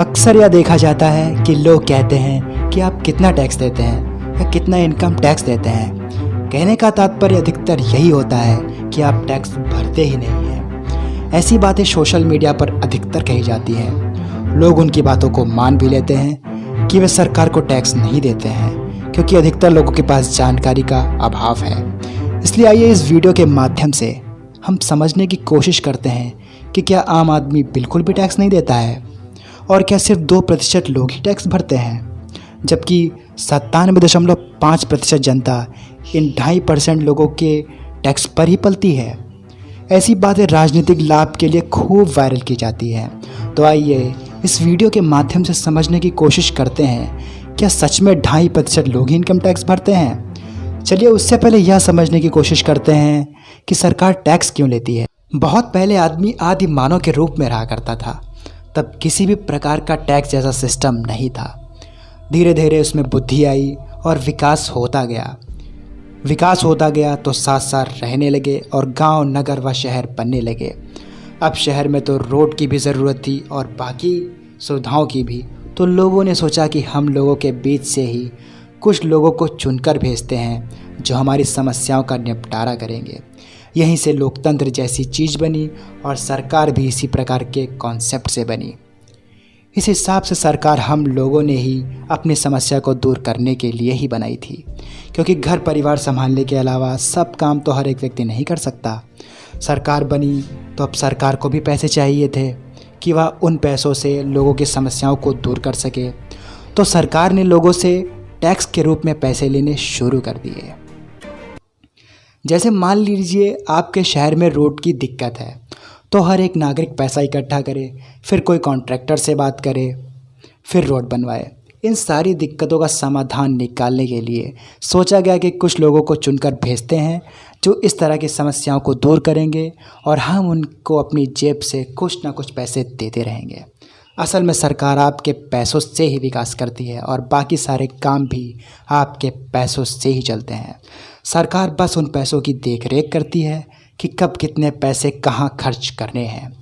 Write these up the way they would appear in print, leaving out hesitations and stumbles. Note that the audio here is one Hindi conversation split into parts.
अक्सर यह देखा जाता है कि लोग कहते हैं कि आप कितना टैक्स देते हैं या कितना इनकम टैक्स देते हैं। कहने का तात्पर्य अधिकतर यही होता है कि आप टैक्स भरते ही नहीं हैं। ऐसी बातें सोशल मीडिया पर अधिकतर कही जाती हैं। लोग उनकी बातों को मान भी लेते हैं कि वे सरकार को टैक्स नहीं देते हैं, क्योंकि अधिकतर लोगों के पास जानकारी का अभाव है। इसलिए आइए इस वीडियो के माध्यम से हम समझने की कोशिश करते हैं कि क्या आम आदमी बिल्कुल भी टैक्स नहीं देता है और क्या सिर्फ 2% लोग ही टैक्स भरते हैं, जबकि 97.5% जनता इन 2.5% लोगों के टैक्स पर ही पलती है। ऐसी बातें राजनीतिक लाभ के लिए खूब वायरल की जाती हैं। तो आइए इस वीडियो के माध्यम से समझने की कोशिश करते हैं, क्या सच में 2.5% लोग ही इनकम टैक्स भरते हैं। चलिए उससे पहले यह समझने की कोशिश करते हैं कि सरकार टैक्स क्यों लेती है। बहुत पहले आदमी आदि मानव के रूप में रहा करता था, तब किसी भी प्रकार का टैक्स जैसा सिस्टम नहीं था। धीरे धीरे उसमें बुद्धि आई और विकास होता गया तो साथ साथ रहने लगे और गांव, नगर व शहर बनने लगे। अब शहर में तो रोड की भी ज़रूरत थी और बाकी सुविधाओं की भी, तो लोगों ने सोचा कि हम लोगों के बीच से ही कुछ लोगों को चुनकर भेजते हैं जो हमारी समस्याओं का निपटारा करेंगे। यहीं से लोकतंत्र जैसी चीज़ बनी और सरकार भी इसी प्रकार के कॉन्सेप्ट से बनी। इस हिसाब से सरकार हम लोगों ने ही अपनी समस्या को दूर करने के लिए ही बनाई थी, क्योंकि घर परिवार संभालने के अलावा सब काम तो हर एक व्यक्ति नहीं कर सकता। सरकार बनी तो अब सरकार को भी पैसे चाहिए थे कि वह उन पैसों से लोगों की समस्याओं को दूर कर सके। तो सरकार ने लोगों से टैक्स के रूप में पैसे लेने शुरू कर दिए। जैसे मान लीजिए आपके शहर में रोड की दिक्कत है, तो हर एक नागरिक पैसा इकट्ठा करे, फिर कोई कॉन्ट्रैक्टर से बात करे, फिर रोड बनवाए। इन सारी दिक्कतों का समाधान निकालने के लिए सोचा गया कि कुछ लोगों को चुनकर भेजते हैं जो इस तरह की समस्याओं को दूर करेंगे और हम उनको अपनी जेब से कुछ ना कुछ पैसे देते रहेंगे। असल में सरकार आपके पैसों से ही विकास करती है और बाकी सारे काम भी आपके पैसों से ही चलते हैं। सरकार बस उन पैसों की देखरेख करती है कि कब कितने पैसे कहाँ खर्च करने हैं।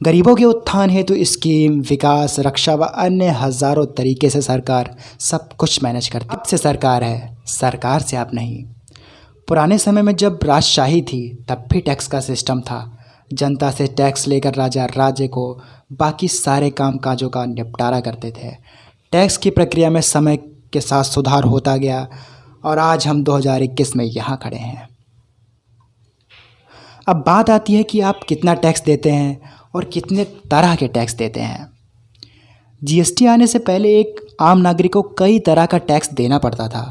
गरीबों के उत्थान हेतु स्कीम, विकास, रक्षा व अन्य हज़ारों तरीके से सरकार सब कुछ मैनेज करती है। अब से सरकार है, सरकार से आप नहीं। पुराने समय में जब राजशाही थी तब भी टैक्स का सिस्टम था। जनता से टैक्स लेकर राजा राज्य को बाकी सारे काम काजों का निपटारा करते थे। टैक्स की प्रक्रिया में समय के साथ सुधार होता गया और आज हम 2021 में यहाँ खड़े हैं। अब बात आती है कि आप कितना टैक्स देते हैं और कितने तरह के टैक्स देते हैं। जीएसटी आने से पहले एक आम नागरिक को कई तरह का टैक्स देना पड़ता था,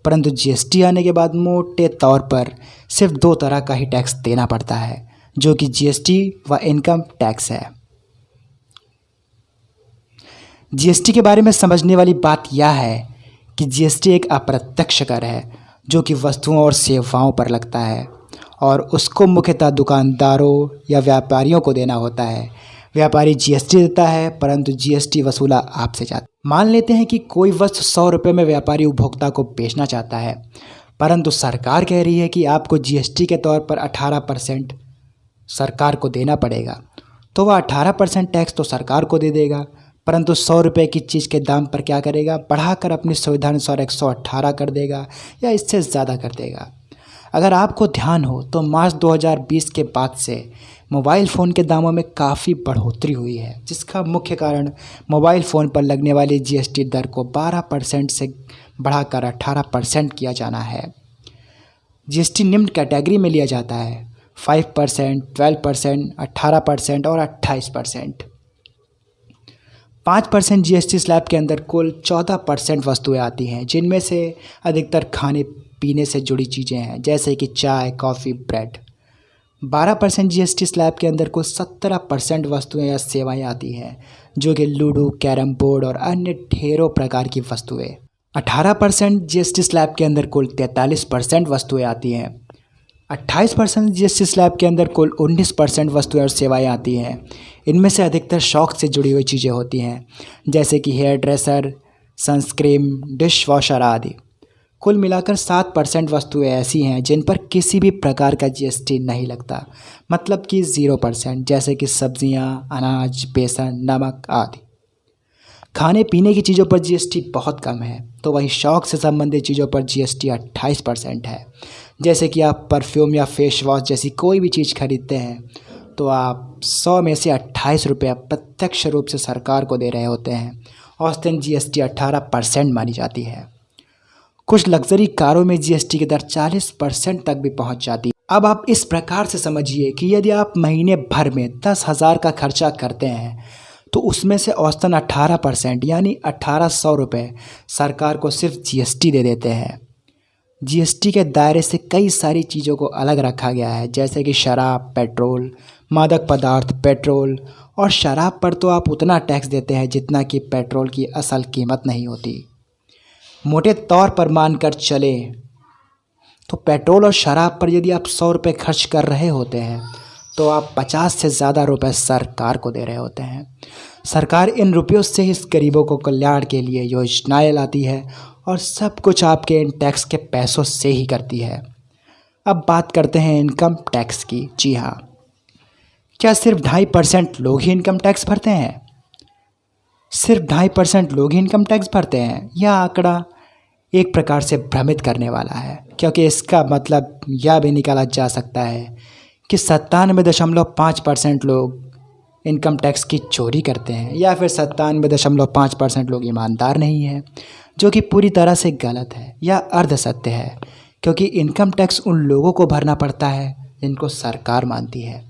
परंतु जीएसटी आने के बाद मोटे तौर पर सिर्फ 2 तरह का ही टैक्स देना पड़ता है, जो कि जीएसटी व इनकम टैक्स है। जीएसटी के बारे में समझने वाली बात यह है कि जीएसटी एक अप्रत्यक्ष कर है जो कि वस्तुओं और सेवाओं पर लगता है और उसको मुख्यतः दुकानदारों या व्यापारियों को देना होता है। व्यापारी जीएसटी देता है, परंतु जीएसटी वसूला आपसे जाता है। मान लेते हैं कि कोई वस्तु 100 रुपये में व्यापारी उपभोक्ता को बेचना चाहता है, परंतु सरकार कह रही है कि आपको जीएसटी के तौर पर 18% सरकार को देना पड़ेगा। तो वह 18% टैक्स तो सरकार को दे देगा, परंतु 100 रुपये की चीज़ के दाम पर क्या करेगा, बढ़ाकर अपनी सुविधानुसार 118 कर देगा या इससे ज़्यादा कर देगा। अगर आपको ध्यान हो तो मार्च 2020 के बाद से मोबाइल फ़ोन के दामों में काफ़ी बढ़ोतरी हुई है, जिसका मुख्य कारण मोबाइल फ़ोन पर लगने वाली जीएसटी दर को 12% से बढ़ाकर 18% किया जाना है। जीएसटी निम्न कैटेगरी में लिया जाता है: 5%, 12%, 18% और 28%। 5% जीएसटी स्लैब के अंदर कुल 14% वस्तुएं आती हैं, जिनमें से अधिकतर खाने पीने से जुड़ी चीज़ें हैं, जैसे कि चाय, कॉफ़ी, ब्रेड। 12% जीएसटी स्लैब के अंदर कुल 17% वस्तुएं या सेवाएं आती हैं, जो कि लूडो, कैरम बोर्ड और अन्य ढेरों प्रकार की वस्तुएं। 18% जीएसटी स्लैब के अंदर कुल 43% वस्तुएं आती हैं। 28% जीएसटी स्लैब के अंदर कुल 19% वस्तुएं और सेवाएं आती हैं। इनमें से अधिकतर शौक से जुड़ी हुई चीज़ें होती हैं, जैसे कि hair dresser, sunscreen, dish washer आदि। कुल मिलाकर 7% वस्तुएं ऐसी हैं जिन पर किसी भी प्रकार का जीएसटी नहीं लगता, मतलब कि 0%, जैसे कि सब्जियां, अनाज, बेसन, नमक आदि। खाने पीने की चीज़ों पर जीएसटी बहुत कम है, तो वहीं शौक से संबंधित चीज़ों पर जीएसटी 28% है। जैसे कि आप परफ्यूम या फेस वॉश जैसी कोई भी चीज़ खरीदते हैं तो आप 100 में से 28 रुपये प्रत्यक्ष रूप से सरकार को दे रहे होते हैं। औसतन जीएसटी 18% मानी जाती है। कुछ लग्जरी कारों में जीएसटी की दर 40% तक भी पहुंच जाती है। अब आप इस प्रकार से समझिए कि यदि आप महीने भर में 10,000 का खर्चा करते हैं तो उसमें से औसतन 18% यानी 1800 रुपये सरकार को सिर्फ जीएसटी दे देते हैं। जीएसटी के दायरे से कई सारी चीज़ों को अलग रखा गया है, जैसे कि शराब, पेट्रोल, मादक पदार्थ, पेट्रोल और शराब पर तो आप उतना टैक्स देते हैं जितना कि पेट्रोल की असल कीमत नहीं होती। मोटे तौर पर मानकर चले तो पेट्रोल और शराब पर यदि आप 100 रुपये खर्च कर रहे होते हैं तो आप 50 से ज़्यादा रुपए सरकार को दे रहे होते हैं। सरकार इन रुपयों से इस गरीबों को कल्याण के लिए योजनाएं लाती है और सब कुछ आपके इन टैक्स के पैसों से ही करती है। अब बात करते हैं इनकम टैक्स की। जी हाँ, क्या सिर्फ 2.5% लोग ही इनकम टैक्स भरते हैं? सिर्फ 2.5% लोग ही इनकम टैक्स भरते हैं? यह आंकड़ा एक प्रकार से भ्रमित करने वाला है, क्योंकि इसका मतलब यह भी निकाला जा सकता है कि 97.5% लोग इनकम टैक्स की चोरी करते हैं या फिर 97.5% लोग ईमानदार नहीं हैं, जो कि पूरी तरह से गलत है या अर्ध सत्य है, क्योंकि इनकम टैक्स उन लोगों को भरना पड़ता है जिनको सरकार मानती है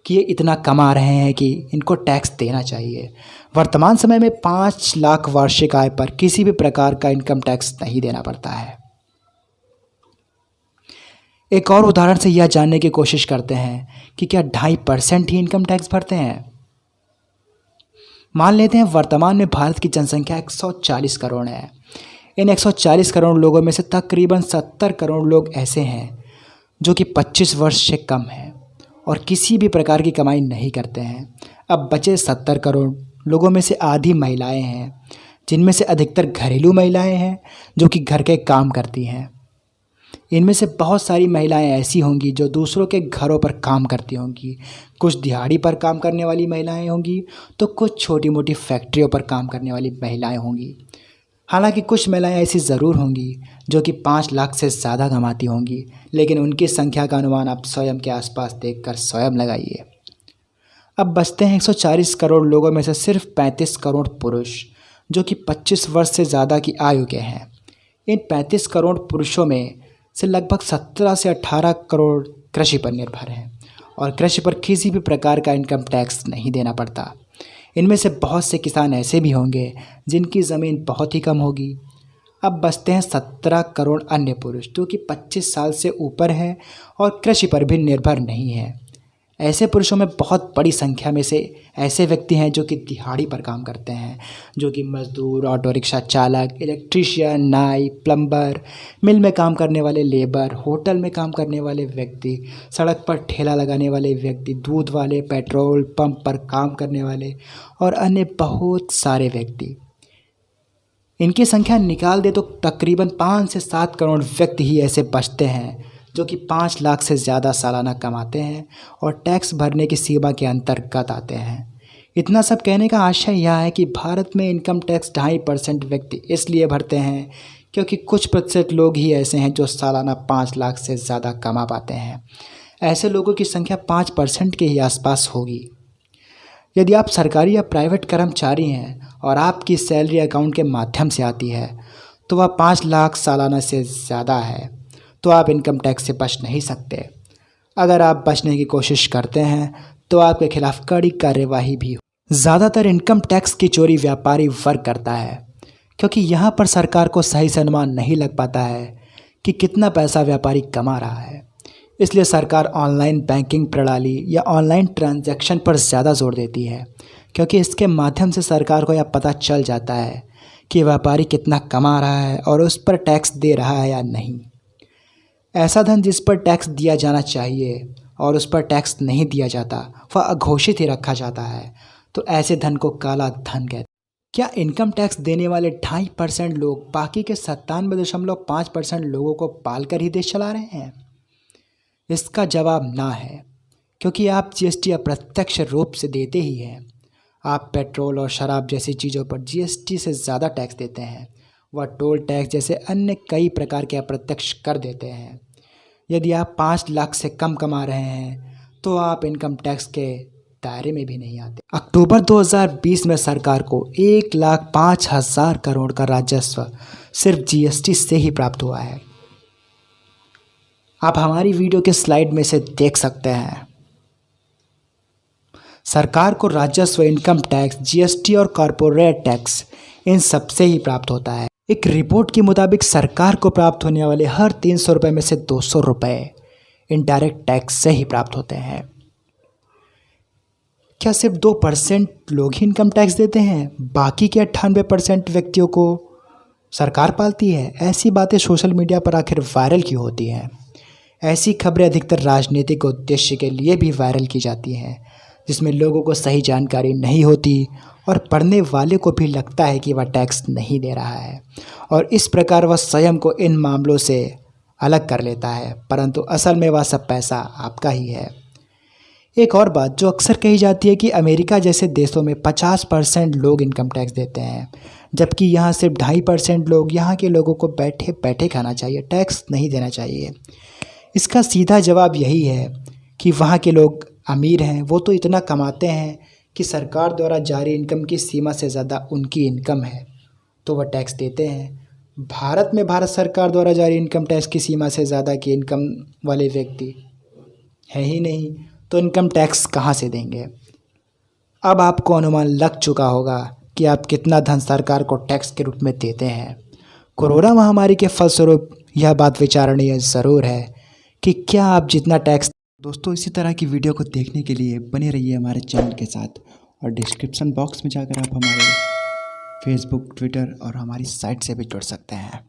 कि ये इतना कमा रहे हैं कि इनको टैक्स देना चाहिए। वर्तमान समय में 5 लाख वार्षिक आय पर किसी भी प्रकार का इनकम टैक्स नहीं देना पड़ता है। एक और उदाहरण से यह जानने की कोशिश करते हैं कि क्या 2.5% ही इनकम टैक्स भरते हैं। मान लेते हैं वर्तमान में भारत की जनसंख्या 140 करोड़ है। इन 140 करोड़ लोगों में से तकरीबन 70 करोड़ लोग ऐसे हैं जो कि 25 वर्ष से कम हैं और किसी भी प्रकार की कमाई नहीं करते हैं। अब बचे 70 करोड़ लोगों में से आधी महिलाएं हैं, जिनमें से अधिकतर घरेलू महिलाएं हैं जो कि घर के काम करती हैं। इनमें से बहुत सारी महिलाएं ऐसी होंगी जो दूसरों के घरों पर काम करती होंगी, कुछ दिहाड़ी पर काम करने वाली महिलाएं होंगी तो कुछ छोटी मोटी फैक्ट्रियों पर काम करने वाली महिलाएं होंगी। हालांकि कुछ महिलाएं ऐसी ज़रूर होंगी जो कि 5 लाख से ज़्यादा कमाती होंगी, लेकिन उनकी संख्या का अनुमान आप स्वयं के आसपास देखकर स्वयं लगाइए। अब बचते हैं 140 करोड़ लोगों में से सिर्फ 35 करोड़ पुरुष जो कि 25 वर्ष से ज़्यादा की आयु के हैं। इन 35 करोड़ पुरुषों में से लगभग 17 से 18 करोड़ कृषि पर निर्भर हैं और कृषि पर किसी भी प्रकार का इनकम टैक्स नहीं देना पड़ता। इनमें से बहुत से किसान ऐसे भी होंगे जिनकी ज़मीन बहुत ही कम होगी। अब बचते हैं 17 करोड़ अन्य पुरुष जो कि 25 साल से ऊपर हैं और कृषि पर भी निर्भर नहीं है। ऐसे पुरुषों में बहुत बड़ी संख्या में से ऐसे व्यक्ति हैं जो कि दिहाड़ी पर काम करते हैं, जो कि मजदूर, ऑटो रिक्शा चालक, इलेक्ट्रीशियन, नाई, प्लम्बर, मिल में काम करने वाले लेबर, होटल में काम करने वाले व्यक्ति, सड़क पर ठेला लगाने वाले व्यक्ति, दूध वाले, पेट्रोल पंप पर काम करने वाले और अन्य बहुत सारे व्यक्ति। इनकी संख्या निकाल दे तो तकरीबन 5 से 7 करोड़ व्यक्ति ही ऐसे बचते हैं जो कि 5 लाख से ज़्यादा सालाना कमाते हैं और टैक्स भरने की सीमा के अंतर्गत आते हैं। इतना सब कहने का आशय यह है कि भारत में इनकम टैक्स 2.5% व्यक्ति इसलिए भरते हैं क्योंकि कुछ प्रतिशत लोग ही ऐसे हैं जो सालाना 5 लाख से ज़्यादा कमा पाते हैं। ऐसे लोगों की संख्या 5% के ही आसपास होगी। यदि आप सरकारी या प्राइवेट कर्मचारी हैं और आपकी सैलरी अकाउंट के माध्यम से आती है तो वह 5 लाख सालाना से ज़्यादा है, तो आप इनकम टैक्स से बच नहीं सकते। अगर आप बचने की कोशिश करते हैं तो आपके खिलाफ कड़ी कार्यवाही भी हो। ज़्यादातर इनकम टैक्स की चोरी व्यापारी वर्ग करता है, क्योंकि यहाँ पर सरकार को सही से अनुमान नहीं लग पाता है कि कितना पैसा व्यापारी कमा रहा है। इसलिए सरकार ऑनलाइन बैंकिंग प्रणाली या ऑनलाइन ट्रांजैक्शन पर ज़्यादा जोर देती है, क्योंकि इसके माध्यम से सरकार को यह पता चल जाता है कि व्यापारी कितना कमा रहा है और उस पर टैक्स दे रहा है या नहीं। ऐसा धन जिस पर टैक्स दिया जाना चाहिए और उस पर टैक्स नहीं दिया जाता वह अघोषित ही रखा जाता है, तो ऐसे धन को काला धन कहते हैं। क्या इनकम टैक्स देने वाले 2.5% लोग बाकी के 97.5% लोगों को पालकर ही देश चला रहे हैं? इसका जवाब ना है, क्योंकि आप जीएसटी अप्रत्यक्ष रूप से देते ही हैं। आप पेट्रोल और शराब जैसी चीज़ों पर जीएसटी से ज़्यादा टैक्स देते हैं। वह टोल टैक्स जैसे अन्य कई प्रकार के अप्रत्यक्ष कर देते हैं। यदि आप 5 लाख से कम कमा रहे हैं तो आप इनकम टैक्स के दायरे में भी नहीं आते। अक्टूबर 2020 में सरकार को 1,05,000 करोड़ का राजस्व सिर्फ जीएसटी से ही प्राप्त हुआ है। आप हमारी वीडियो के स्लाइड में से देख सकते हैं। सरकार को राजस्व, इनकम टैक्स, जीएसटी और कॉरपोरेट टैक्स इन सबसे ही प्राप्त होता है। एक रिपोर्ट के मुताबिक सरकार को प्राप्त होने वाले हर 300 रुपये में से 200 रुपये इनडायरेक्ट टैक्स से ही प्राप्त होते हैं। क्या सिर्फ 2% लोग ही इनकम टैक्स देते हैं? बाकी के 98% व्यक्तियों को सरकार पालती है? ऐसी बातें सोशल मीडिया पर आखिर वायरल क्यों होती हैं? ऐसी खबरें अधिकतर राजनीतिक उद्देश्य के लिए भी वायरल की जाती हैं, जिसमें लोगों को सही जानकारी नहीं होती और पढ़ने वाले को भी लगता है कि वह टैक्स नहीं दे रहा है और इस प्रकार वह स्वयं को इन मामलों से अलग कर लेता है, परंतु असल में वह सब पैसा आपका ही है। एक और बात जो अक्सर कही जाती है कि अमेरिका जैसे देशों में 50% लोग इनकम टैक्स देते हैं, जबकि यहाँ सिर्फ 2.5% लोग। यहाँ के लोगों को बैठे बैठे खाना चाहिए, टैक्स नहीं देना चाहिए। इसका सीधा जवाब यही है कि वहाँ के लोग अमीर हैं, वो तो इतना कमाते हैं कि सरकार द्वारा जारी इनकम की सीमा से ज़्यादा उनकी इनकम है तो वह टैक्स देते हैं। भारत में भारत सरकार द्वारा जारी इनकम टैक्स की सीमा से ज़्यादा की इनकम वाले व्यक्ति है ही नहीं, तो इनकम टैक्स कहाँ से देंगे? अब आपको अनुमान लग चुका होगा कि आप कितना धन सरकार को टैक्स के रूप में देते हैं। कोरोना महामारी के फलस्वरूप यह बात विचारणीय ज़रूर है कि क्या आप जितना टैक्स। दोस्तों, इसी तरह की वीडियो को देखने के लिए बने रहिए हमारे चैनल के साथ और डिस्क्रिप्शन बॉक्स में जाकर आप हमारे फेसबुक, ट्विटर और हमारी साइट से भी जुड़ सकते हैं।